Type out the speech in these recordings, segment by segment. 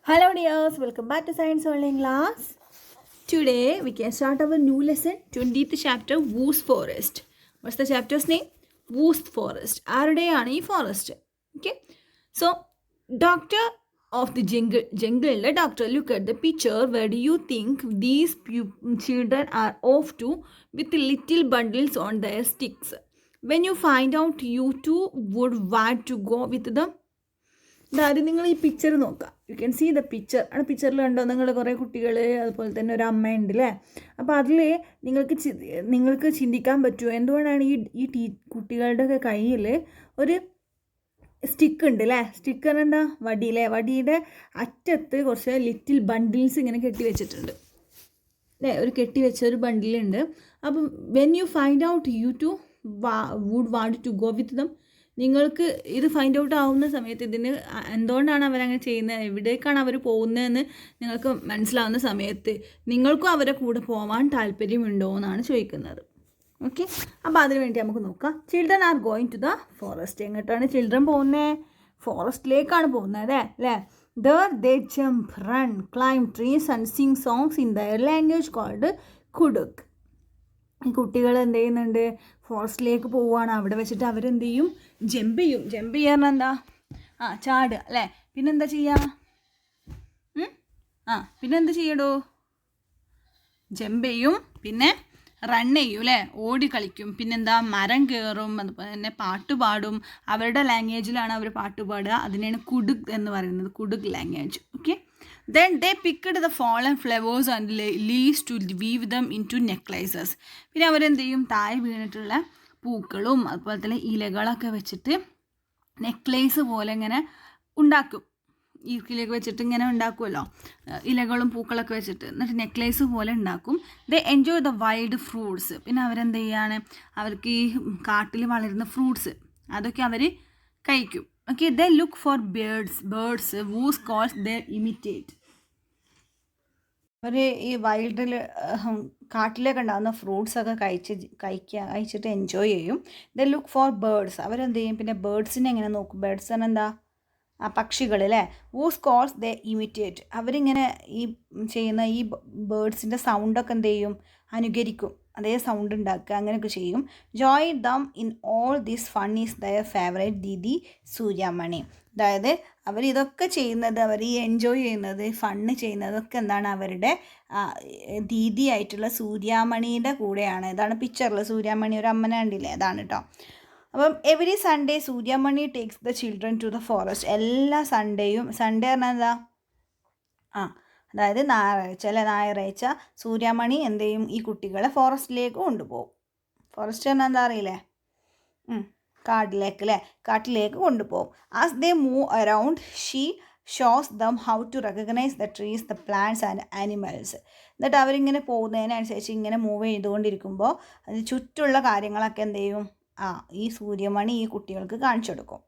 Hello dears, welcome back to Science Online class. Today we can start our new lesson, 20th chapter, Woos Forest. What's the chapter's name? Woos Forest. ആരുടെയാണ് ഈ forest? Okay. So, doctor of the jungle, doctor, look at the picture. Where do you think these children are off to with little bundles on their sticks? When you find out, you too would want to go with them. അതായത് നിങ്ങൾ ഈ picture നോക്കുക. You can see the picture. ആ പിക്ചറിൽ കണ്ടോ നിങ്ങൾ കുറേ കുട്ടികൾ, അതുപോലെ തന്നെ ഒരു അമ്മയുണ്ട് അല്ലേ. അപ്പോൾ അതിൽ നിങ്ങൾക്ക് ചിന്തിക്കാൻ പറ്റുമോ എന്തുകൊണ്ടാണ് ഈ കുട്ടികളുടെ കയ്യിൽ ഒരു സ്റ്റിക്ക് ഉണ്ട് അല്ലേ. സ്റ്റിക്കർ എന്താ? വടിയിലെ വടിയുടെ അറ്റത്ത് കുറച്ച് ലിറ്റിൽ ബണ്ടിൽസ് ഇങ്ങനെ കെട്ടി വെച്ചിട്ടുണ്ട് അല്ലേ. ഒരു കെട്ടി വെച്ച ഒരു ബണ്ടിലുണ്ട്. അപ്പം when you find out, you to would want to go with them. നിങ്ങൾക്ക് ഇത് ഫൈൻഡ് ഔട്ട് ആവുന്ന സമയത്ത് ഇതിന് എന്തുകൊണ്ടാണ് അവരങ്ങനെ ചെയ്യുന്നത്, എവിടേക്കാണ് അവർ പോകുന്നതെന്ന് നിങ്ങൾക്ക് മനസ്സിലാവുന്ന സമയത്ത് നിങ്ങൾക്കും അവരെ കൂടെ പോകാൻ താല്പര്യമുണ്ടോ എന്നാണ് ചോദിക്കുന്നത്. ഓക്കെ, അപ്പോൾ അതിന് വേണ്ടി നമുക്ക് നോക്കാം. Children are going to the forest. എങ്ങോട്ടാണ് ചിൽഡ്രൻ പോകുന്നത്? ഫോറസ്റ്റിലേക്കാണ് പോകുന്നത് അല്ലേ. There they jump, run, climb trees and sing songs in their language called Kudukh. ഈ കുട്ടികൾ എന്ത് ചെയ്യുന്നുണ്ട്? ഫോറസ്റ്റിലേക്ക് പോവുകയാണ്. അവിടെ വെച്ചിട്ട് അവരെന്ത് ചെയ്യും? ജമ്പ് ചെയ്യും. ജമ്പ് ചെയ്യാൻ എന്താ? ചാടുക അല്ലേ. പിന്നെന്താ ചെയ്യുക? പിന്നെന്താ ചെയ്യടോ? ജമ്പ് ചെയ്യും, പിന്നെ റൺ ചെയ്യും അല്ലേ, ഓടി കളിക്കും, പിന്നെന്താ മരം കയറും, അതുപോലെ തന്നെ പാട്ട് പാടും. അവരുടെ ലാംഗ്വേജിലാണ് അവർ പാട്ട് പാടുക. അതിനെയാണ് കുഡുക് എന്ന് പറയുന്നത്, Kudukh language. Okay. Then they picked the fallen flowers and leaves to weave them into necklaces. പിന്നെ അവരെന്ത് ചെയ്യും? താഴെ വീണിട്ടുള്ള പൂക്കളും അതുപോലെ തന്നെ ഇലകളൊക്കെ വെച്ചിട്ട് നെക്ലേസ് പോലെ ഇങ്ങനെ ഉണ്ടാക്കും. ഈർക്കിലേക്ക് വെച്ചിട്ട് ഇങ്ങനെ ഉണ്ടാക്കുമല്ലോ, ഇലകളും പൂക്കളൊക്കെ വെച്ചിട്ട്. എന്നിട്ട് നെക്ലേസ് പോലെ ഉണ്ടാക്കും. ദേ എൻജോയ് ദ വൈൽഡ് ഫ്രൂട്ട്സ്. പിന്നെ അവരെന്ത് ചെയ്യാണ്? അവർക്ക് ഈ കാട്ടിൽ വളരുന്ന ഫ്രൂട്ട്സ് അതൊക്കെ അവർ കഴിക്കും. Okay. They look for birds whose calls they imitate. അവർ ഈ വൈൽഡിൽ കാട്ടിലേക്ക് ഉണ്ടാകുന്ന ഫ്രൂട്ട്സൊക്കെ കഴിച്ചിട്ട് എൻജോയ് ചെയ്യും. They look for birds. അവരെന്ത് ചെയ്യും? പിന്നെ ബേർഡ്സിനെ എങ്ങനെ നോക്കും? ബേർഡ്സ് എന്താ? പക്ഷികൾ അല്ലേ. whose calls they imitate. അവരിങ്ങനെ ഈ ചെയ്യുന്ന ഈ ബേർഡ്സിൻ്റെ സൗണ്ടൊക്കെ എന്ത് ചെയ്യും? അനുകരിക്കും. അതേ സൗണ്ട് ഉണ്ടാക്കുക, അങ്ങനെയൊക്കെ ചെയ്യും. Join them in all this fun is their favourite didi Suryamani. അതായത് അവർ ഇതൊക്കെ ചെയ്യുന്നത്, അവർ ഈ എൻജോയ് ചെയ്യുന്നത്, ഫണ്ണ് ചെയ്യുന്നതൊക്കെ എന്താണ്? അവരുടെ ദീദി ആയിട്ടുള്ള സൂര്യാമണിയുടെ കൂടെയാണ്. ഇതാണ് പിക്ചറിൽ സൂര്യാമണി ഒരു അമ്മനെ കണ്ടില്ലേ, അതാണ് കേട്ടോ. അപ്പം every Sunday Suryamani takes the children to the forest. എല്ലാ സൺഡേയും, സൺഡേ പറഞ്ഞാൽ എന്താ? അതായത് ഞായറാഴ്ച സൂര്യാമണി എന്ത് ചെയ്യും? ഈ കുട്ടികളെ ഫോറസ്റ്റിലേക്ക് കൊണ്ടുപോകും. ഫോറസ്റ്റ് പറഞ്ഞാൽ എന്താ അറിയില്ലേ? കാട്ടിലേക്ക് അല്ലേ, കാട്ടിലേക്ക് കൊണ്ടുപോകും. As they move around she shows them how to recognize the trees, the plants and animals. എന്നിട്ട് അവരിങ്ങനെ പോകുന്നതിനനുസരിച്ച് ഇങ്ങനെ മൂവ് ചെയ്തുകൊണ്ടിരിക്കുമ്പോൾ അതിന് ചുറ്റുള്ള കാര്യങ്ങളൊക്കെ എന്ത് ചെയ്യും? ഈ സൂര്യമണി ഈ കുട്ടികൾക്ക് കാണിച്ചു കൊടുക്കും.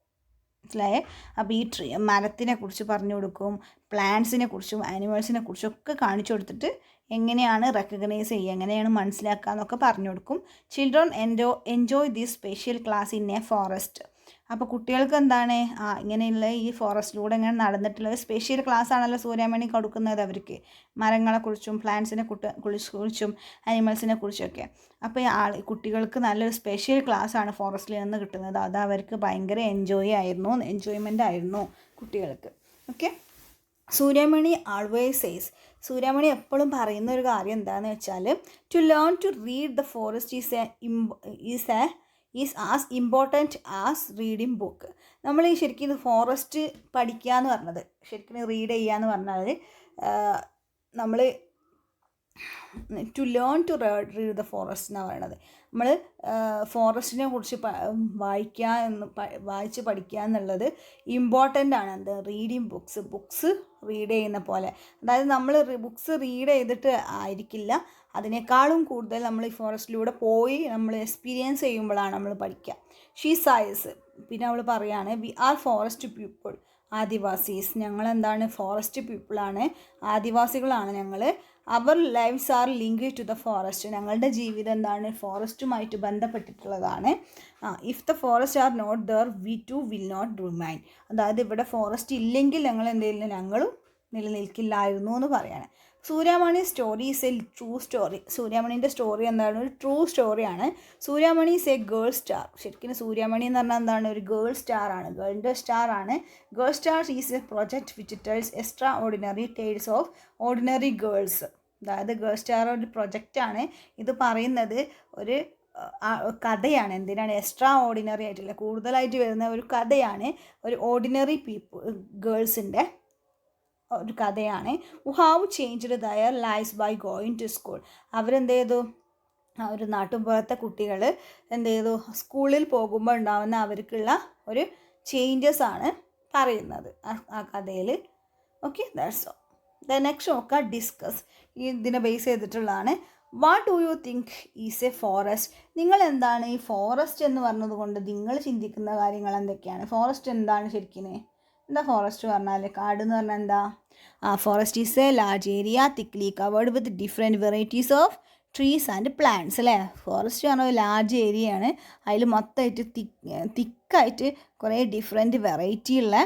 മനസ്സിലായേ? അപ്പോൾ ഈ മരത്തിനെ കുറിച്ച് പറഞ്ഞു കൊടുക്കും, പ്ലാന്റ്സിനെ കുറിച്ചും ആനിമൽസിനെ കുറിച്ചും ഒക്കെ കാണിച്ചു കൊടുത്തിട്ട് എങ്ങനെയാണ് റെക്കഗ്നൈസ് ചെയ്യുക, എങ്ങനെയാണ് മനസ്സിലാക്കുക എന്നൊക്കെ പറഞ്ഞു കൊടുക്കും. Children enjoy this special class in a forest. അപ്പോൾ കുട്ടികൾക്ക് എന്താണ്? ഇങ്ങനെയുള്ള ഈ ഫോറസ്റ്റിലൂടെ ഇങ്ങനെ നടന്നിട്ടുള്ള സ്പെഷ്യൽ ക്ലാസ് ആണല്ലോ സൂര്യമണി കൊടുക്കുന്നത് അവർക്ക്, മരങ്ങളെക്കുറിച്ചും പ്ലാന്റ്സിനെ കുറിച്ചും ആനിമൽസിനെ കുറിച്ചൊക്കെ. അപ്പോൾ ഈ കുട്ടികൾക്ക് നല്ലൊരു സ്പെഷ്യൽ ക്ലാസ് ആണ് ഫോറസ്റ്റിൽ നിന്ന് കിട്ടുന്നത്. അത് അവർക്ക് ഭയങ്കര എൻജോയ്മെൻ്റ് ആയിരുന്നു കുട്ടികൾക്ക്. Okay. Suryamani always says. Suryamani എപ്പോഴും പറയുന്ന ഒരു കാര്യം എന്താണെന്ന് വെച്ചാൽ, to learn to read the forest is as important as reading book. നമ്മൾ ഈ ശരിക്കും ഇത് ഫോറസ്റ്റ് പഠിക്കുക എന്ന് പറഞ്ഞത്, ശരിക്കും റീഡ് ചെയ്യുക എന്ന് പറഞ്ഞാൽ നമ്മൾ to learn to read the forest എന്നാണ് പറയണത്. നമ്മൾ ഫോറസ്റ്റിനെ കുറിച്ച് വായിച്ച് പഠിക്കുക എന്നുള്ളത് ഇമ്പോർട്ടൻ്റ് ആണ്. എന്ത്? റീഡിങ് ബുക്സ് റീഡ് ചെയ്യുന്ന പോലെ. അതായത് നമ്മൾ ബുക്സ് റീഡ് ചെയ്തിട്ട് ആയിരിക്കില്ല, അതിനേക്കാളും കൂടുതൽ നമ്മൾ ഈ ഫോറസ്റ്റിലൂടെ പോയി നമ്മൾ എക്സ്പീരിയൻസ് ചെയ്യുമ്പോഴാണ് നമ്മൾ പഠിക്കുക. She says. പിന്നെ അവൾ പറയാണ്, we are forest people adivasis. ഞങ്ങളെന്താണ്? ഫോറസ്റ്റ് പീപ്പിളാണ്, ആദിവാസികളാണ് ഞങ്ങൾ. അവർ lives are linked to the forest. ഞങ്ങളുടെ ജീവിതം എന്താണ്? ഫോറസ്റ്റുമായിട്ട് ബന്ധപ്പെട്ടിട്ടുള്ളതാണ്. If the forest are not there we too will not remain. അതായത് ഇവിടെ ഫോറസ്റ്റ് ഇല്ലെങ്കിൽ ഞങ്ങൾ എന്തെങ്കിലും ഞങ്ങളും നിലനിൽക്കില്ലായിരുന്നു എന്ന് പറയാണ്. Suryamani story is a true story. സൂര്യാമണീൻ്റെ സ്റ്റോറി എന്താണ്? ഒരു ട്രൂ സ്റ്റോറിയാണ്. Suryamani is a girl star. ശരിക്കും സൂര്യാമണി എന്ന് പറഞ്ഞാൽ എന്താണ്? ഒരു ഗേൾ സ്റ്റാർ ആണ്, ഗേളിൻ്റെ സ്റ്റാർ ആണ്. Girl star is a project which tells extraordinary tales of ordinary girls. അതായത് ഗേൾ സ്റ്റാർ ഒരു പ്രൊജക്റ്റാണ്. ഇത് പറയുന്നത് ഒരു കഥയാണ്. എന്തിനാണ്? എക്സ്ട്രാ ഓർഡിനറി ആയിട്ടുള്ള കൂടുതലായിട്ട് വരുന്ന ഒരു കഥയാണ്. ഒരു ഓർഡിനറി ഗേൾസിൻ്റെ ഒരു കഥയാണ്. How changed their lives by going to school. അവരെന്ത് ചെയ്തു? ഒരു നാട്ടുമ്പുറത്തെ കുട്ടികൾ എന്ത് ചെയ്തു? സ്കൂളിൽ പോകുമ്പോൾ ഉണ്ടാകുന്ന അവർക്കുള്ള ഒരു ചേഞ്ചസ് ആണ് പറയുന്നത് ആ കഥയിൽ. Okay, that's all. The next നോക്കുക, ഡിസ്കസ്. ഇതിനെ ബേസ് ചെയ്തിട്ടുള്ളതാണ്. What do you think is A forest? നിങ്ങൾ എന്താണ് ഈ ഫോറസ്റ്റ് എന്ന് പറഞ്ഞത് കൊണ്ട് നിങ്ങൾ ചിന്തിക്കുന്ന കാര്യങ്ങൾ എന്തൊക്കെയാണ്? ഫോറസ്റ്റ് എന്താണ് ശരിക്കും? എന്താ ഫോറസ്റ്റ് പറഞ്ഞാൽ? കാട് എന്ന് പറഞ്ഞാൽ എന്താ? Forest is A large area thickly covered with different varieties of trees and plants അല്ലേ? ഫോറസ്റ്റ് പറഞ്ഞാൽ ഒരു ലാർജ് ഏരിയയാണ്. അതിൽ മൊത്തമായിട്ട് തിക്കായിട്ട് കുറേ ഡിഫറെൻറ്റ് വെറൈറ്റി ഉള്ള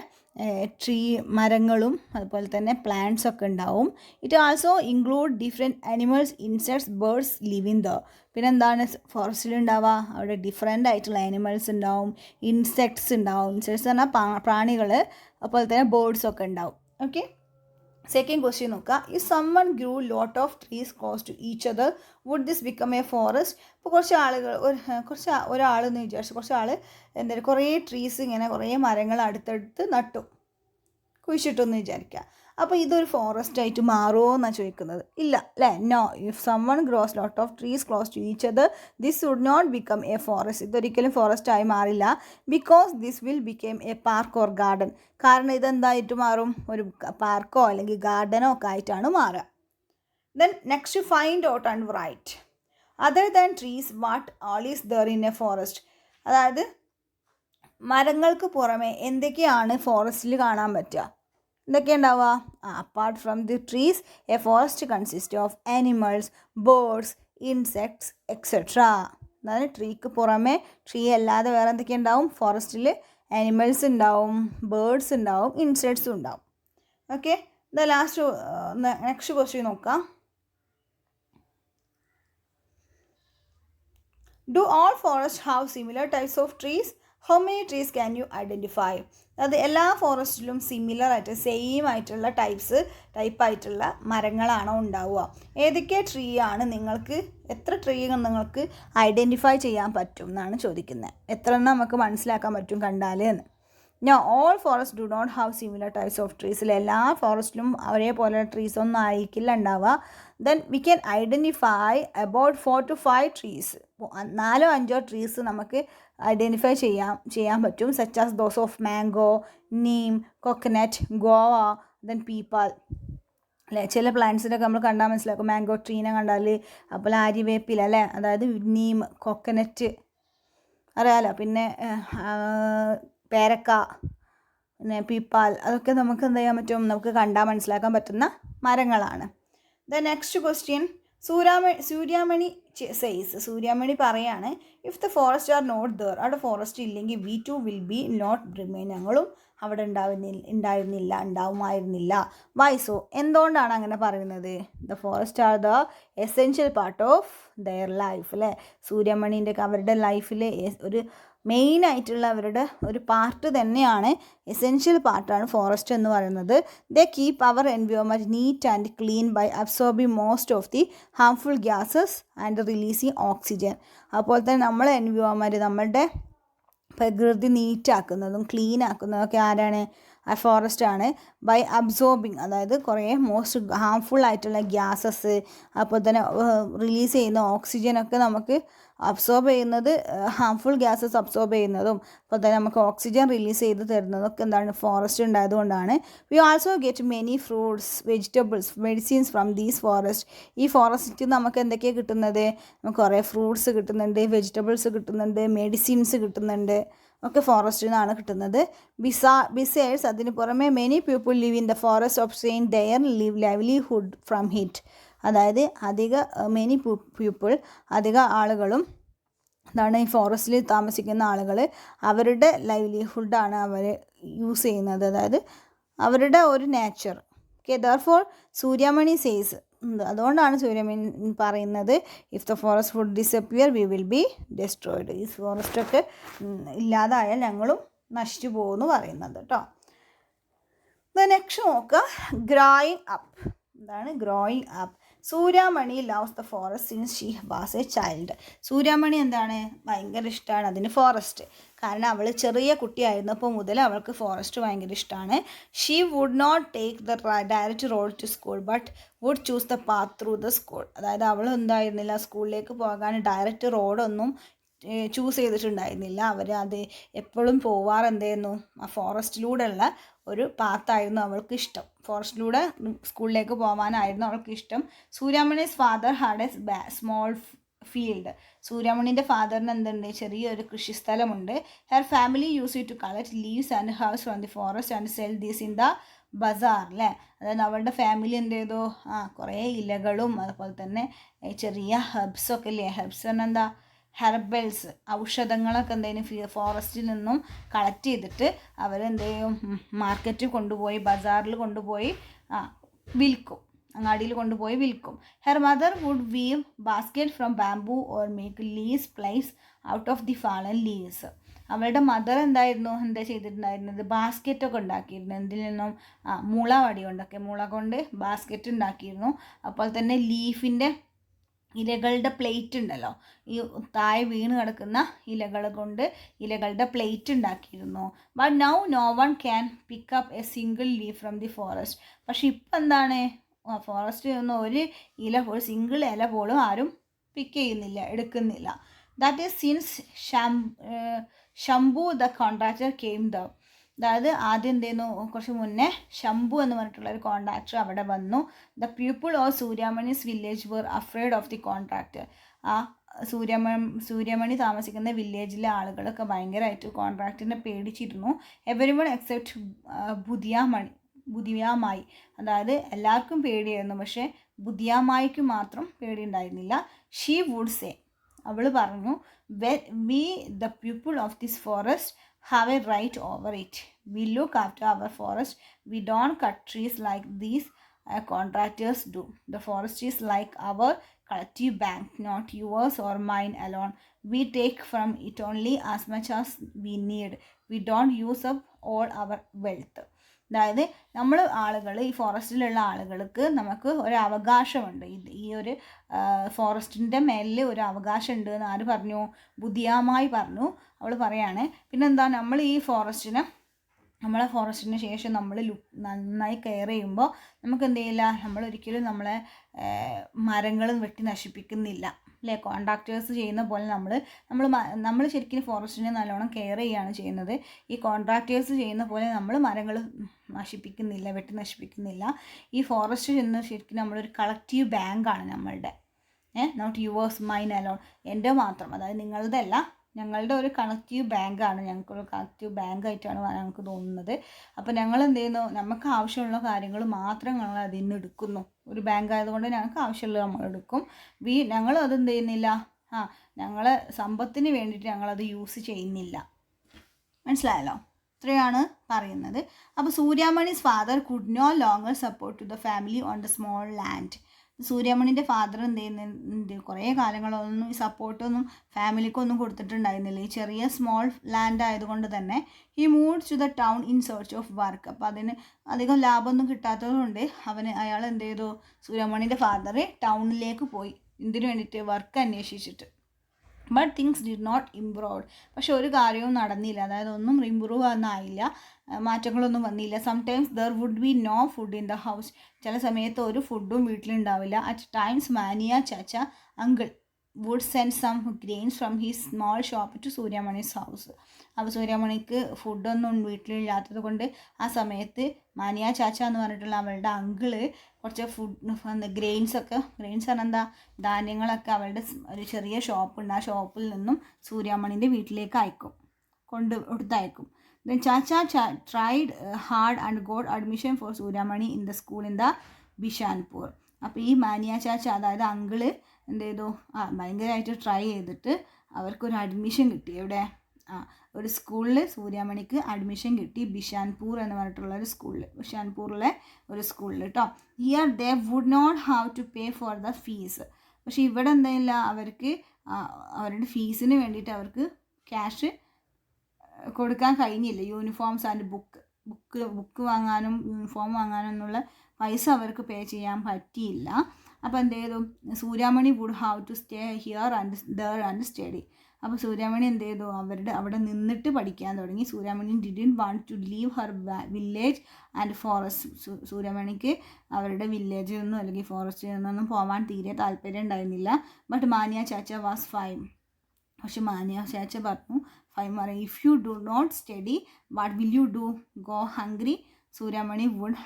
മരങ്ങളും അതുപോലെ തന്നെ പ്ലാന്റ്സ് ഒക്കെ ഉണ്ടാവും. It also include different animals, insects, birds living the. പിന്നെ എന്താണ് ഫോറസ്റ്റിൽ ഉണ്ടാവുക? അവിടെ ഡിഫറെൻ്റ് ആയിട്ടുള്ള ആനിമൽസ് ഉണ്ടാവും, ഇൻസെക്ട്സ് ഉണ്ടാവും. ഇൻസെക്ട്സ് പറഞ്ഞാൽ പ്രാണികൾ, അതുപോലെ തന്നെ ബേർഡ്സ് ഒക്കെ ഉണ്ടാവും. ഓക്കെ, സെക്കൻഡ് ക്വസ്റ്റ്യൻ നോക്കുക. If someone grew lot of trees close to each other would this become a forest? ഇപ്പോൾ ഒരാൾ എന്ന് വിചാരിച്ചു, കുറച്ച് ആൾ എന്തായാലും കുറേ ട്രീസ് ഇങ്ങനെ കുറേ മരങ്ങൾ അടുത്തടുത്ത് നട്ടു, കുഴിച്ചിട്ടു എന്ന് വിചാരിക്കുക. അപ്പോൾ ഇതൊരു ഫോറസ്റ്റ് ആയിട്ട് മാറുമോ എന്നാണ് ചോദിക്കുന്നത്. ഇല്ല അല്ലേ? No. If someone grows lot of trees close to each other this would not become a forest. ഇതൊരിക്കലും ഫോറസ്റ്റ് ആയി മാറില്ല. Because this will become a park or garden. കാരണം ഇതെന്തായിട്ട് മാറും? ഒരു പാർക്കോ അല്ലെങ്കിൽ ഗാർഡനോ ഒക്കെ ആയിട്ടാണ് മാറുക. Then next, find out and write. Other than trees what all is there in a forest. അതായത് മരങ്ങൾക്ക് പുറമെ എന്തൊക്കെയാണ് ഫോറസ്റ്റിൽ കാണാൻ പറ്റുക? എന്തൊക്കെ ഉണ്ടാവുക? Apart from the trees a forest consist of animals, birds, insects etcetera. അതായത് ട്രീക്ക് പുറമെ, ട്രീ അല്ലാതെ വേറെ എന്തൊക്കെ ഉണ്ടാവും? ഫോറസ്റ്റിൽ ആനിമൽസ് ഉണ്ടാവും, ബേർഡ്സ് ഉണ്ടാവും, ഇൻസെക്ട്സും ഉണ്ടാവും. ഓക്കെ, നെക്സ്റ്റ് ക്വസ്റ്റ്യൻ നോക്കാം. Do all forest have similar types of trees? How many trees can you identify? അത് എല്ലാ ഫോറസ്റ്റിലും സിമിലർ ആയിട്ട് സെയിം ആയിട്ടുള്ള ടൈപ്പായിട്ടുള്ള മരങ്ങളാണോ ഉണ്ടാവുക? ഏതൊക്കെ ട്രീ ആണ് നിങ്ങൾക്ക്, എത്ര ട്രീകൾ നിങ്ങൾക്ക് ഐഡൻറ്റിഫൈ ചെയ്യാൻ പറ്റും എന്നാണ് ചോദിക്കുന്നത്. എത്ര എണ്ണം നമുക്ക് മനസ്സിലാക്കാൻ പറ്റും കണ്ടാൽ എന്ന്. No, all forest do not have similar types of ട്രീസിൽ എല്ലാ ഫോറസ്റ്റിലും ഒരേപോലെ ട്രീസ് ഒന്നും ആയിരിക്കില്ല ഉണ്ടാവുക. Then we can identify about 4 to 5 trees. 4-5 trees നമുക്ക് ഐഡൻറ്റിഫൈ ചെയ്യാൻ പറ്റും. Such as those of mango, neem, coconut, guava, then peepal അല്ലേ. ചില പ്ലാന്റ്സിനൊക്കെ നമ്മൾ കണ്ടാൽ മനസ്സിലാക്കും. മാംഗോ ട്രീനെ കണ്ടാൽ, അപ്പോൾ ആര്യവേപ്പില അല്ലേ, അതായത് നീം, കോക്കനറ്റ് അറിയാലോ, പിന്നെ പേരക്ക, പിന്നെ പീപ്പാൽ, അതൊക്കെ നമുക്ക് എന്ത് ചെയ്യാൻ പറ്റും? നമുക്ക് കണ്ടാൽ മനസ്സിലാക്കാൻ പറ്റുന്ന മരങ്ങളാണ്. The next question, Suryamani says. Suryamani പറയാണ്, if the forest are not there, അവിടെ ഫോറസ്റ്റ് ഇല്ലെങ്കിൽ we too will be not remain. ഞങ്ങളും അവിടെ ഉണ്ടാവുമായിരുന്നില്ല. Why so? എന്തുകൊണ്ടാണ് അങ്ങനെ പറയുന്നത്? The forest are the essential part of their life അല്ലേ. സൂര്യമണീൻ്റെ അവരുടെ ലൈഫിൽ ഒരു മെയിനായിട്ടുള്ള അവരുടെ ഒരു പാർട്ട് തന്നെയാണ്, എസെൻഷ്യൽ പാർട്ടാണ് ഫോറസ്റ്റ് എന്ന് പറയുന്നത്. They keep our environment neat and clean by absorbing most of the harmful gases and releasing oxygen. അതുപോലെ തന്നെ നമ്മളെ എൻവയോൺമെൻറ്റ്, നമ്മളുടെ പ്രകൃതി നീറ്റാക്കുന്നതും ക്ലീൻ ആക്കുന്നതൊക്കെ ആരാണ്? ആ ഫോറസ്റ്റ് ആണ്. ബൈ അബ്സോർബിങ്, അതായത് കുറേ മോസ്റ്റ് ഹാംഫുൾ ആയിട്ടുള്ള ഗ്യാസസ്, അപ്പോൾ തന്നെ റിലീസ് ചെയ്യുന്ന ഓക്സിജനൊക്കെ നമുക്ക് അബ്സോർബ് ചെയ്യുന്നത്, ഹാംഫുൾ ഗ്യാസസ് അബ്സോർബ് ചെയ്യുന്നതും അപ്പോൾ തന്നെ നമുക്ക് ഓക്സിജൻ റിലീസ് ചെയ്ത് തരുന്നതൊക്കെ എന്താണ്? ഫോറസ്റ്റ് ഉണ്ടായതുകൊണ്ടാണ്. We also get many fruits, vegetables, medicines from these forest. ഈ ഫോറസ്റ്റിൽ നമുക്ക് എന്തൊക്കെയാണ് കിട്ടുന്നത്? നമുക്ക് കുറേ ഫ്രൂട്ട്സ് കിട്ടുന്നുണ്ട്, വെജിറ്റബിൾസ് കിട്ടുന്നുണ്ട്, മെഡിസിൻസ് കിട്ടുന്നുണ്ട്, ഒക്കെ ഫോറസ്റ്റിൽ നിന്നാണ് കിട്ടുന്നത്. ബിസൈഡ്സ്, അതിന് പുറമെ many people live in the forest obtain their livelihood from it. അതായത് മെനി പീപ്പിൾ, അധിക ആളുകളും എന്താണ് ഈ ഫോറസ്റ്റിൽ താമസിക്കുന്ന ആളുകൾ അവരുടെ ലൈവ്ലിഹുഡാണ് അവർ യൂസ് ചെയ്യുന്നത്, അതായത് അവരുടെ ഒരു nature. Okay, therefore Suryamani says, അതുകൊണ്ടാണ് സൂര്യമണി പറയുന്നത് if the forest would disappear we will be destroyed, ഈ ഫോറസ്റ്റൊക്കെ ഇല്ലാതായാൽ ഞങ്ങളും നശിച്ചു പോകുമെന്ന് പറയുന്നത് കേട്ടോ. നെക്സ്റ്റ് നോക്കുക, ഗ്രോയിങ് അപ്പ്. എന്താണ് growing up? Suryamani loves the forest since she was A child. Suryamani എന്താണ് ഭയങ്കര ഇഷ്ടമാണ് അതിന് ഫോറസ്റ്റ്, കാരണം അവൾ ചെറിയ കുട്ടിയായിരുന്നപ്പോൾ മുതൽ അവൾക്ക് ഫോറസ്റ്റ് ഭയങ്കര ഇഷ്ടമാണ്. She would not take the direct road to school but would choose the path through the school. അതായത് അവൾ എന്തായിരുന്നില്ല, സ്കൂളിലേക്ക് പോകാൻ ഡയറക്റ്റ് റോഡൊന്നും ചൂസ് ചെയ്തിട്ടുണ്ടായിരുന്നില്ല. അവർ അത് എപ്പോഴും പോവാറ് എന്തായിരുന്നു, ആ ഫോറസ്റ്റിലൂടെയുള്ള ഒരു പാത്തായിരുന്നു അവൾക്ക് ഇഷ്ടം. ഫോറസ്റ്റിലൂടെ സ്കൂളിലേക്ക് പോകാനായിരുന്നു അവൾക്ക് ഇഷ്ടം. Suryamani's father had a small field. സൂര്യമണിൻ്റെ ഫാദറിന് എന്തുണ്ട്, ചെറിയൊരു കൃഷിസ്ഥലമുണ്ട്. Her family use it to collect leaves and herbs from the forest and sell these in the bazaar. അല്ലേ, അതായത് അവളുടെ ഫാമിലി എന്ത് ചെയ്തു, കുറേ ഇലകളും അതുപോലെ തന്നെ ചെറിയ ഹെർബ്സൊക്കെ ഇല്ലേ, ഹെർബ്സ് പറഞ്ഞാൽ എന്താ, ഹെർബൽസ്, ഔഷധങ്ങളൊക്കെ എന്തെങ്കിലും ഫോറസ്റ്റിൽ നിന്നും കളക്ട് ചെയ്തിട്ട് അവരെന്ത് ചെയ്യും, മാർക്കറ്റിൽ കൊണ്ടുപോയി, ബസാറിൽ കൊണ്ടുപോയി വിൽക്കും, അങ്ങാടിയിൽ കൊണ്ടുപോയി വിൽക്കും. Her mother would weave basket from bamboo or make leaves plates out of the fallen leaves. അവളുടെ മദർ എന്താ ചെയ്തിട്ടുണ്ടായിരുന്നത്, ബാസ്ക്കറ്റൊക്കെ ഉണ്ടാക്കിയിരുന്നു. എന്തിൽ നിന്നും, മുള വടി കൊണ്ടൊക്കെ, മുള കൊണ്ട് ബാസ്ക്കറ്റ് ഉണ്ടാക്കിയിരുന്നു. അപ്പോൾ തന്നെ ലീഫിൻ്റെ ഇലകളുടെ പ്ലേറ്റ് ഉണ്ടല്ലോ, ഈ താഴെ വീണ് കിടക്കുന്ന ഇലകൾ കൊണ്ട് ഇലകളുടെ പ്ലേറ്റ് ഉണ്ടാക്കിയിരുന്നു. But now no one can pick up a single leaf from the forest. പക്ഷെ ഇപ്പം എന്താണ്, ഫോറസ്റ്റിൽ നിന്ന് ഒരു സിംഗിൾ ഇല പോലും ആരും പിക്ക് ചെയ്യുന്നില്ല, എടുക്കുന്നില്ല. That is since Shambhu the contractor came the. അതായത് ആദ്യം എന്തെയ്യുന്നു, കുറച്ച് മുന്നേ ശംഭു എന്ന് പറഞ്ഞിട്ടുള്ള ഒരു കോൺട്രാക്ടർ അവിടെ വന്നു. The people of Suryamani's village were afraid of the contractor. ആ സൂര്യമണി താമസിക്കുന്ന വില്ലേജിലെ ആളുകളൊക്കെ ഭയങ്കരമായിട്ട് കോൺട്രാക്ടറിനെ പേടിച്ചിരുന്നു. എവരിവൺ എക്സെപ്റ്റ് ബുധിയാമായി, അതായത് എല്ലാവർക്കും പേടിയായിരുന്നു, പക്ഷേ ബുധിയാമായിക്ക് മാത്രം പേടിയുണ്ടായിരുന്നില്ല. ഷീ വുഡ് സേ, അവൾ പറഞ്ഞു, we the people of this forest have a right over it. We look after our forest. We don't cut trees like these contractors do. The forest is like our collective bank, not yours or mine alone. We take from it only as much as we need. We don't use up all our wealth. അതായത് നമ്മൾ ആളുകൾ, ഈ ഫോറസ്റ്റിലുള്ള ആളുകൾക്ക് നമുക്ക് ഒരു അവകാശമുണ്ട്. ഈ ഒരു ഫോറസ്റ്റിൻ്റെ മേലിൽ ഒരു അവകാശം ഉണ്ട് എന്ന് ആര് പറഞ്ഞു, ബുധിയാമായി പറഞ്ഞു. അവൾ പറയാണ്, പിന്നെന്താ, നമ്മൾ ഈ നമ്മളെ ഫോറസ്റ്റിന് ശേഷം നമ്മൾ നന്നായി കെയർ ചെയ്യുമ്പോൾ നമുക്ക് എന്ത് ചെയ്യില്ല, നമ്മളൊരിക്കലും നമ്മളെ മരങ്ങളും വെട്ടി നശിപ്പിക്കുന്നില്ല. അല്ലേ, കോൺട്രാക്ടേഴ്സ് ചെയ്യുന്ന പോലെ നമ്മൾ ശരിക്കും ഫോറസ്റ്റിനെ നല്ലോണം കെയർ ചെയ്യുകയാണ് ചെയ്യുന്നത്. ഈ കോൺട്രാക്ടേഴ്സ് ചെയ്യുന്ന പോലെ നമ്മൾ മരങ്ങൾ നശിപ്പിക്കുന്നില്ല, വെട്ടി നശിപ്പിക്കുന്നില്ല. ഈ ഫോറസ്റ്റ് എന്ന് ശരിക്കും നമ്മളൊരു കളക്റ്റീവ് ബാങ്കാണ് നമ്മളുടെ, നോട്ട് യുവേഴ്സ് മൈൻ അലോൺ, എൻ്റെ മാത്രം, അതായത് നിങ്ങളുടെ അല്ല, ഞങ്ങളുടെ ഒരു കളക്റ്റീവ് ബാങ്കാണ്, ഞങ്ങൾക്കൊരു കളക്റ്റീവ് ബാങ്കായിട്ടാണ് ഞങ്ങൾക്ക് തോന്നുന്നത്. അപ്പോൾ ഞങ്ങൾ എന്ത് ചെയ്യുന്നു, നമുക്ക് ആവശ്യമുള്ള കാര്യങ്ങൾ മാത്രം ഞങ്ങൾ അതിൽ നിന്ന് എടുക്കുന്നു. ഒരു ബാങ്ക് ആയതുകൊണ്ട് ഞങ്ങൾക്ക് ആവശ്യമുള്ളത് നമ്മൾ എടുക്കും. ഞങ്ങൾ അത് എന്ത് ചെയ്യുന്നില്ല, ഞങ്ങളെ സമ്പത്തിന് വേണ്ടിയിട്ട് ഞങ്ങളത് യൂസ് ചെയ്യുന്നില്ല. മനസ്സിലായല്ലോ, ഇത്രയാണ് പറയുന്നത്. അപ്പോൾ Suryamani's father could no longer support to the family on the small land. സൂര്യമണിൻ്റെ ഫാദർ എന്ത് ചെയ്യുന്നുണ്ട്, കുറേ കാലങ്ങളൊന്നും ഈ സപ്പോർട്ടൊന്നും ഫാമിലിക്കൊന്നും കൊടുത്തിട്ടുണ്ടായിരുന്നില്ല, ഈ ചെറിയ സ്മോൾ ലാൻഡ് ആയതുകൊണ്ട് തന്നെ. He moved to the town in search of work. അപ്പോൾ അതിന് അധികം ലാഭമൊന്നും കിട്ടാത്തതുകൊണ്ട് അയാൾ എന്ത് ചെയ്തു, സൂര്യമണിൻ്റെ ഫാദർ ടൗണിലേക്ക് പോയി. ഇതിനു വേണ്ടിയിട്ട് വർക്ക് അന്വേഷിച്ചിട്ട്. But things did not improve. പക്ഷെ ഒരു കാര്യവും നടന്നില്ല, അതായത് ഒന്നും ഇമ്പ്രൂവ് ആയില്ല, മാറ്റങ്ങളൊന്നും വന്നില്ല. Sometimes there would be no food in the house. ചില സമയത്ത് ഒരു ഫുഡും വീട്ടിലുണ്ടാവില്ല. At times Maniya chacha uncle would send some grains from his small shop to Suryamani's house. അപ്പോൾ സൂര്യമണിക്ക് ഫുഡൊന്നും വീട്ടിലില്ലാത്തത് കൊണ്ട് ആ സമയത്ത് മാനിയ ചാച്ച എന്ന് പറഞ്ഞിട്ടുള്ള അവളുടെ അങ്കിള് കുറച്ച് ഗ്രെയിൻസ് പറഞ്ഞാൽ എന്താ, ധാന്യങ്ങളൊക്കെ അവളുടെ ഒരു ചെറിയ ഷോപ്പുണ്ട്, ആ ഷോപ്പിൽ നിന്നും സൂര്യമണിൻ്റെ വീട്ടിലേക്ക് കൊടുത്തയക്കും. Then Chacha tried hard and got admission for Suryamani in the school in the Bishanpur. അപ്പോൾ ഈ മാനിയ ചാച്ച അതായത് അങ്കിള് എന്ത് ചെയ്തു ഭയങ്കരമായിട്ട് ട്രൈ ചെയ്തിട്ട് അവർക്കൊരു അഡ്മിഷൻ കിട്ടി. എവിടെ ഒരു സ്കൂളിൽ സൂര്യാമണിക്ക് അഡ്മിഷൻ കിട്ടി. ബിഷാൻപൂർ എന്ന് പറഞ്ഞിട്ടുള്ള ഒരു സ്കൂളിൽ, ബിഷാൻപൂറിലെ ഒരു സ്കൂളിൽ കേട്ടോ. Here they would not have to pay for the fees. പക്ഷേ ഇവിടെ എന്തായില്ല, അവർക്ക് അവരുടെ ഫീസിന് വേണ്ടിയിട്ട് അവർക്ക് ക്യാഷ് കൊടുക്കാൻ കഴിഞ്ഞില്ല. യൂണിഫോംസ് ആൻഡ് ബുക്ക് വാങ്ങാനും യൂണിഫോം വാങ്ങാനും എന്നുള്ള പൈസ അവർക്ക് പേ ചെയ്യാൻ പറ്റിയില്ല. അപ്പോൾ എന്ത് ചെയ്തു, Suryamani would have to stay here and study. അപ്പോൾ സൂര്യാമണി എന്ത് ചെയ്തു, അവിടെ നിന്നിട്ട് പഠിക്കാൻ തുടങ്ങി. Suryamani didn't want to leave her village and forest. സൂര്യാമണിക്ക് അവരുടെ വില്ലേജിൽ നിന്നും അല്ലെങ്കിൽ ഫോറസ്റ്റിൽ നിന്നൊന്നും പോകാൻ തീരെ താല്പര്യം ഉണ്ടായിരുന്നില്ല. But മാനിയ Chacha was fine. പക്ഷെ മാനിയ ചാച്ച പറഞ്ഞു, ഫൈൻ പറയും, if you do not study what will you do, go hungry, Suryamani would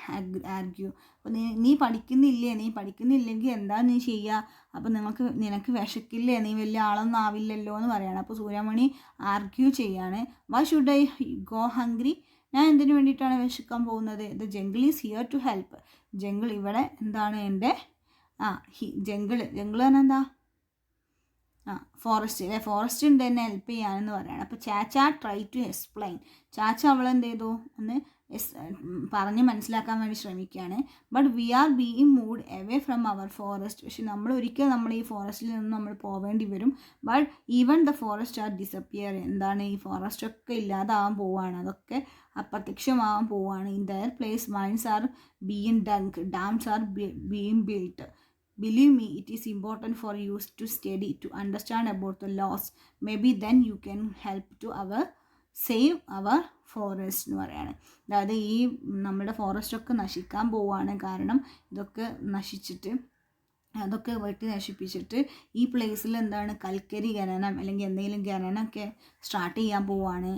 argue. അപ്പോൾ നീ പഠിക്കുന്നില്ലെങ്കിൽ എന്താ നീ ചെയ്യുക, അപ്പോൾ നിനക്ക് വിശക്കില്ലേ, നീ വലിയ ആളൊന്നും ആവില്ലല്ലോ എന്ന് പറയാണ്. അപ്പോൾ സൂര്യാമണി ആർഗ്യൂ ചെയ്യാണ്, why should I go hungry, ഞാൻ എന്തിനു വേണ്ടിയിട്ടാണ് വിശക്കാൻ പോകുന്നത്, the jungle is here to help. Jungle ഇവിടെ എന്താണ് എൻ്റെ ജംഗിൾ പറഞ്ഞാൽ എന്താ, ഫോറസ്റ്റ് ഉണ്ട് എന്നെ ഹെൽപ്പ് ചെയ്യാനെന്ന് പറയുകയാണ്. അപ്പോൾ ചാച്ച ട്രൈ ടു എക്സ്പ്ലെയിൻ. ചാച്ച അവളെന്ത് ചെയ്തു, ഒന്ന് പറഞ്ഞ് മനസ്സിലാക്കാൻ വേണ്ടി ശ്രമിക്കുകയാണ്. But we are being moved away from our forest. പക്ഷെ നമ്മൾ ഈ ഫോറസ്റ്റിൽ നിന്ന് നമ്മൾ പോവേണ്ടി വരും. But even the forest are disappear. എന്താണ്, ഈ ഫോറസ്റ്റ് ഒക്കെ ഇല്ലാതാവാൻ പോവുകയാണ്, അതൊക്കെ അപ്രത്യക്ഷമാവാൻ പോവുകയാണ്. In their place mines are being dug, dams are being built. Believe me, it is important for you to study, to understand about the laws. Maybe then you can help to save our forest എന്ന് പറയാണ്. അതായത് ഈ നമ്മുടെ ഫോറസ്റ്റൊക്കെ നശിക്കാൻ പോവുകയാണ്. കാരണം ഇതൊക്കെ അതൊക്കെ വെട്ടി നശിപ്പിച്ചിട്ട് ഈ പ്ലേസിൽ എന്താണ്, കൽക്കരി ഖനനം അല്ലെങ്കിൽ എന്തെങ്കിലും ഖനനമൊക്കെ സ്റ്റാർട്ട് ചെയ്യാൻ പോവുകയാണ്.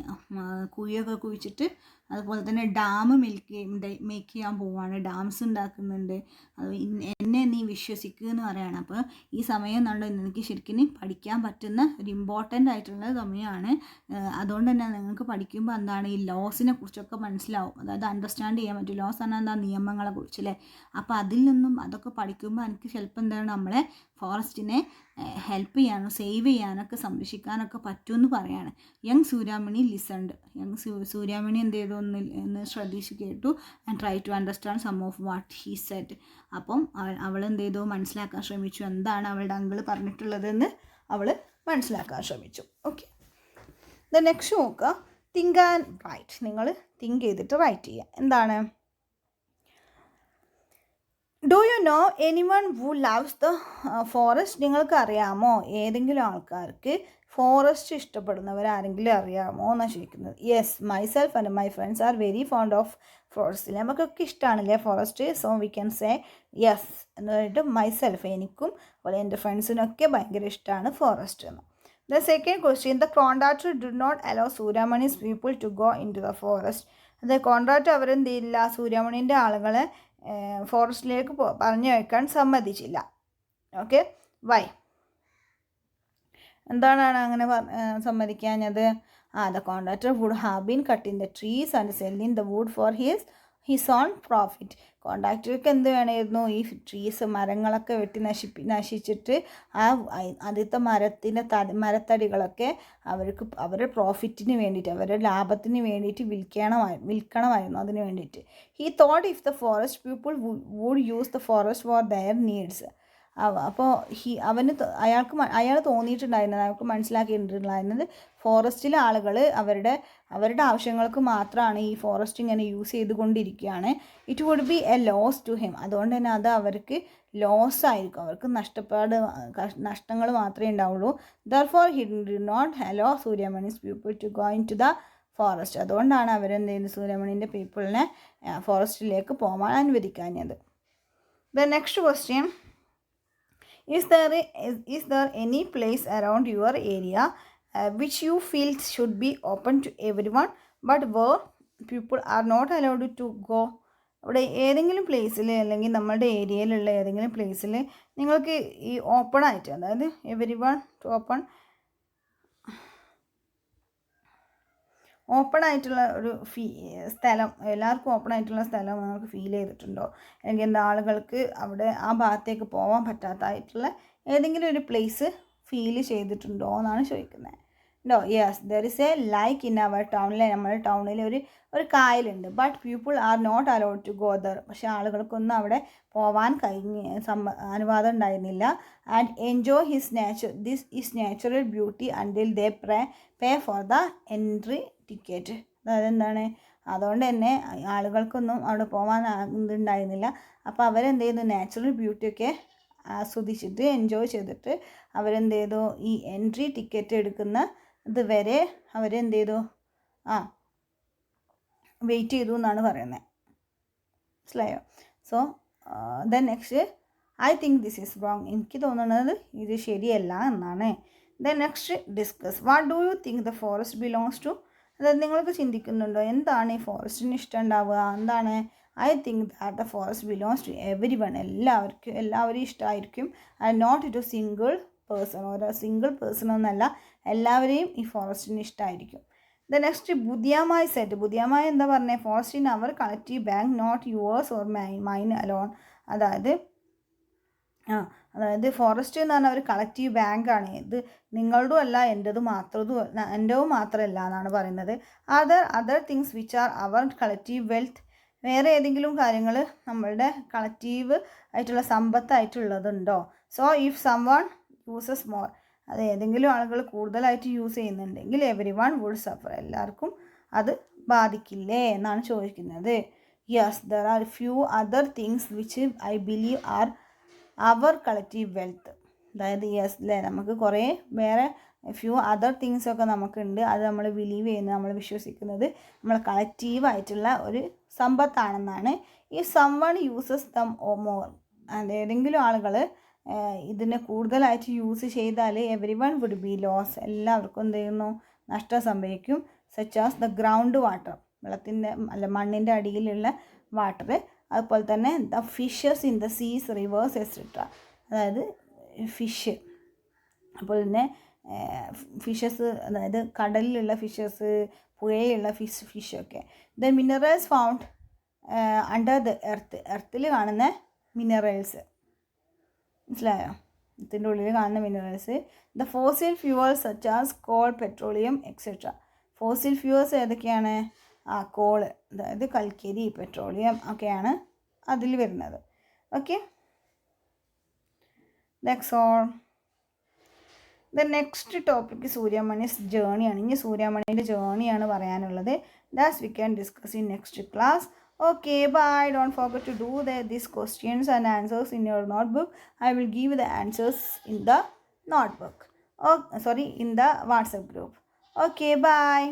കുഴിയൊക്കെ കുഴിച്ചിട്ട് അതുപോലെ തന്നെ ഡാം മേക്ക് ചെയ്യാൻ പോവുകയാണ്, ഡാംസ് ഉണ്ടാക്കുന്നുണ്ട്. അത് എന്നെ നീ വിശ്വസിക്കുക എന്ന് പറയുകയാണ്. അപ്പോൾ ഈ സമയം എന്നുള്ളത് എനിക്ക് ശരിക്കും പഠിക്കാൻ പറ്റുന്ന ഒരു ഇമ്പോർട്ടൻ്റ് ആയിട്ടുള്ള സമയമാണ്. അതുകൊണ്ട് തന്നെ നിങ്ങൾക്ക് പഠിക്കുമ്പോൾ എന്താണ്, ഈ ലോസിനെ കുറിച്ചൊക്കെ മനസ്സിലാവും. അതായത് അണ്ടർസ്റ്റാൻഡ് ചെയ്യാൻ പറ്റും. ലോസ് പറഞ്ഞാൽ എന്താ, നിയമങ്ങളെ കുറിച്ചല്ലേ. അപ്പോൾ അതിൽ നിന്നും അതൊക്കെ പഠിക്കുമ്പോൾ എനിക്ക് ചിലപ്പോൾ എന്താണ്, നമ്മളെ ഫോറസ്റ്റിനെ ഹെൽപ്പ് ചെയ്യാനോ സേവ് ചെയ്യാനൊക്കെ സംരക്ഷിക്കാനൊക്കെ പറ്റുമെന്ന് പറയാണ്. Young സൂര്യാമണി listened. സൂര്യാമണി എന്ത് ചെയ്തു, ഒന്ന് ശ്രദ്ധിച്ച് കേട്ടു. And try to understand some of what he said. അപ്പം അവൾ എന്ത് ചെയ്തു, മനസ്സിലാക്കാൻ ശ്രമിച്ചു, എന്താണ് അവളുടെ അങ്കിൾ പറഞ്ഞിട്ടുള്ളതെന്ന് അവൾ മനസ്സിലാക്കാൻ ശ്രമിച്ചു. ഓക്കെ, ദ നെക്സ്റ്റ് നോക്കുക, തിങ്ക് ആൻഡ് റൈറ്റ്. നിങ്ങൾ തിങ്ക് ചെയ്തിട്ട് റൈറ്റ് ചെയ്യുക. എന്താണ്, do you know anyone who loves the forest? നിങ്ങൾക്ക് അറിയാമോ ഏതെങ്കിലും ആൾക്കാർക്ക് ഫോറസ്റ്റ് ഇഷ്ടപ്പെടുന്നവരാരെങ്കിലും അറിയാമോ എന്നാണ് ചോദിക്കുന്നത്. Yes, myself and my friends are very fond of forest. നമുക്കൊക്കെ ഇഷ്ടമാണല്ലേ forest. So we can say yes എന്ന് പറഞ്ഞിട്ട് മൈസെൽഫ്, എനിക്കും അതുപോലെ എൻ്റെ ഫ്രണ്ട്സിനൊക്കെ ഭയങ്കര ഇഷ്ടമാണ് ഫോറസ്റ്റ് എന്ന്. The second question, the contractor did not allow Suryamani's people to go into the forest. അത് കോൺട്രാക്ടർ അവരെന്ത് ചെയ്യില്ല, സൂര്യാമണീൻ്റെ ആളുകളെ ഫോറസ്റ്റിലേക്ക് പറഞ്ഞു വയ്ക്കാൻ സമ്മതിച്ചില്ല. ഓക്കെ, വൈ, എന്താണ് അങ്ങനെ സമ്മതിക്കാഞ്ഞത്? The contractor would have been cutting the trees and selling the wood for his own profit. കോൺട്രാക്ടർക്ക് എന്ത് വേണമായിരുന്നു, ഈ ട്രീസ് മരങ്ങളൊക്കെ വെട്ടി നശിച്ചിട്ട് ആദ്യത്തെ മരത്തടികളൊക്കെ അവരുടെ പ്രോഫിറ്റിന് വേണ്ടിയിട്ട്, അവരുടെ ലാഭത്തിന് വേണ്ടിയിട്ട് വിൽക്കണമായിരുന്നു. അതിന് വേണ്ടിയിട്ട് he thought if the forest people would use the forest for their needs. അപ്പോൾ അയാൾ തോന്നിയിട്ടുണ്ടായിരുന്നത്, അയാൾക്ക് മനസ്സിലാക്കിയിട്ടുണ്ടായിരുന്നത്, ഫോറസ്റ്റിലെ ആളുകൾ അവരുടെ ആവശ്യങ്ങൾക്ക് മാത്രമാണ് ഈ ഫോറസ്റ്റ് ഇങ്ങനെ യൂസ് ചെയ്തുകൊണ്ടിരിക്കുകയാണ്. It would be a loss to him. അതുകൊണ്ട് തന്നെ അത് അവർക്ക് ലോസ് ആയിരിക്കും, അവർക്ക് നഷ്ടങ്ങൾ മാത്രമേ ഉണ്ടാവുള്ളൂ. Therefore he did not allow Suryamani's people to go into the forest. അതുകൊണ്ടാണ് അവരെന്ത് ചെയ്യുന്നത്, സൂര്യാമണീൻ്റെ പീപ്പിളിനെ ഫോറസ്റ്റിലേക്ക് പോകാൻ അനുവദിക്കാഞ്ഞത്. The next question, is there any place around your area which you feel should be open to everyone but where people are not allowed to go? അവിടെ ഏതെങ്കിലും പ്ലേസിൽ അല്ലെങ്കിൽ നമ്മളുടെ ഏരിയയിലുള്ള ഏതെങ്കിലും പ്ലേസിൽ നിങ്ങൾക്ക് ഈ ഓപ്പൺ ആയിട്ട്, അതായത് every one two open open ആയിട്ടുള്ള ഒരു സ്ഥലം, എല്ലാവർക്കും ഓപ്പൺ ആയിട്ടുള്ള സ്ഥലം നമുക്ക് ഫീൽ ചെയ്തിട്ടുണ്ടോ? അല്ലെങ്കിൽ എന്താ ആളുകൾക്ക് അവിടെ ആ ഭാഗത്തേക്ക് പോകാൻ പറ്റാത്തതായിട്ടുള്ള ഏതെങ്കിലും ഒരു പ്ലേസ് ഫീൽ ചെയ്തിട്ടുണ്ടോ എന്നാണ് ചോദിക്കുന്നത്. ഉണ്ടോ? Yes, there is a like in our ടൗണിലെ, നമ്മുടെ ടൗണിൽ ഒരു കായലുണ്ട്. But people are not allowed to go there. പക്ഷേ ആളുകൾക്കൊന്നും അവിടെ പോവാൻ അനുവാദം ഉണ്ടായിരുന്നില്ല. And enjoy this is natural beauty until they pay for the entry ticket. അതായത് എന്താണ്, അതുകൊണ്ട് തന്നെ ആളുകൾക്കൊന്നും അവിടെ പോകാൻ ഇതുണ്ടായിരുന്നില്ല. അപ്പോൾ അവരെന്ത് ചെയ്തു, നാച്ചുറൽ ബ്യൂട്ടിയൊക്കെ ആസ്വദിച്ചിട്ട് എൻജോയ് ചെയ്തിട്ട് അവരെന്ത് ചെയ്തു, ഈ എൻട്രി ടിക്കറ്റ് എടുക്കുന്ന ഇതുവരെ അവരെന്ത് ചെയ്തു, വെയിറ്റ് ചെയ്തു എന്നാണ് പറയുന്നത്. മനസ്സിലായോ? So then next, I think this is wrong. എനിക്ക് തോന്നുന്നത് ഇത് ശരിയല്ല എന്നാണ്. Then next, discuss what do you think the forest belongs to. അതായത് നിങ്ങൾക്ക് ചിന്തിക്കുന്നുണ്ടോ എന്താണ് ഈ ഫോറസ്റ്റിന് ഇഷ്ടം ഉണ്ടാവുക, എന്താണ്? I think that the forest belongs to everyone. എല്ലാവരും ഇഷ്ടമായിരിക്കും. And not to single person, ഓരോ സിംഗിൾ പേഴ്സൺ ഒന്നല്ല, എല്ലാവരെയും ഈ ഫോറസ്റ്റിന് ഇഷ്ടമായിരിക്കും. ദ നെക്സ്റ്റ്, ബുദ്ധിയമായി സെറ്റ്. ബുദ്ധിയമായി എന്താ പറഞ്ഞത്? Forest in our collective bank, not yours or mine alone. അതായത് ഫോറസ്റ്റ് എന്ന് പറഞ്ഞാൽ ഒരു കളക്റ്റീവ് ബാങ്കാണ്. ഇത് നിങ്ങളുടെയും അല്ല, എൻ്റെതും മാത്രമല്ല എന്നാണ് പറയുന്നത്. Other things which are our collective wealth. വേറെ ഏതെങ്കിലും കാര്യങ്ങൾ നമ്മളുടെ കളക്റ്റീവ് ആയിട്ടുള്ള സമ്പത്തായിട്ടുള്ളതുണ്ടോ? So if sum one uses more, അത് ഏതെങ്കിലും ആളുകൾ കൂടുതലായിട്ട് യൂസ് ചെയ്യുന്നുണ്ടെങ്കിൽ എവരി വൺ വുഡ് സഫർ, എല്ലാവർക്കും അത് ബാധിക്കില്ലേ എന്നാണ് ചോദിക്കുന്നത്. Yes, there are few other things which I believe are our collective wealth. അതായത് യെസ് അല്ലേ, നമുക്ക് കുറേ വേറെ ഫ്യൂ അതർ തിങ്സൊക്കെ നമുക്കുണ്ട്. അത് നമ്മൾ ബിലീവ് ചെയ്യുന്നത്, നമ്മൾ വിശ്വസിക്കുന്നത് നമ്മൾ കളക്റ്റീവായിട്ടുള്ള ഒരു സമ്പത്താണെന്നാണ്. ഈ some one uses them more, ഏതെങ്കിലും ആളുകൾ ഇതിനെ കൂടുതലായിട്ട് യൂസ് ചെയ്താൽ every one would be loss, എല്ലാവർക്കും എന്ത് ചെയ്യുന്നു, നഷ്ടം സംഭവിക്കും. Such as the ground water, മണ്ണിൻ്റെ അടിയിലുള്ള വാട്ടർ. അതുപോലെ തന്നെ the fishes in the seas, rivers etcetera. അതായത് ഫിഷ്, അപ്പോൾ തന്നെ ഫിഷസ്, അതായത് കടലിലുള്ള ഫിഷസ്, പുഴയിലുള്ള ഫിഷൊക്കെ. The minerals found under the എർത്തിൽ കാണുന്ന മിനറൽസ്. മനസ്സിലായോ? ഇതിൻ്റെ ഉള്ളിൽ കാണുന്ന minerals. The fossil fuels such as call, petroleum etcetera. Fossil fuels ഏതൊക്കെയാണ്? കോള്, അതായത് കൽക്കരി, പെട്രോളിയം ഒക്കെയാണ് അതിൽ വരുന്നത്. Okay, that's all. The next topic സൂര്യമണിസ് ജേണിയാണ്. ഇനി സൂര്യമണിൻ്റെ ജേണിയാണ് പറയാനുള്ളത്. That's we can discuss in next class. Okay, bye. Don't forget to do these questions and answers in your notebook. I will give the answers in the notebook. In the WhatsApp group. Okay, bye.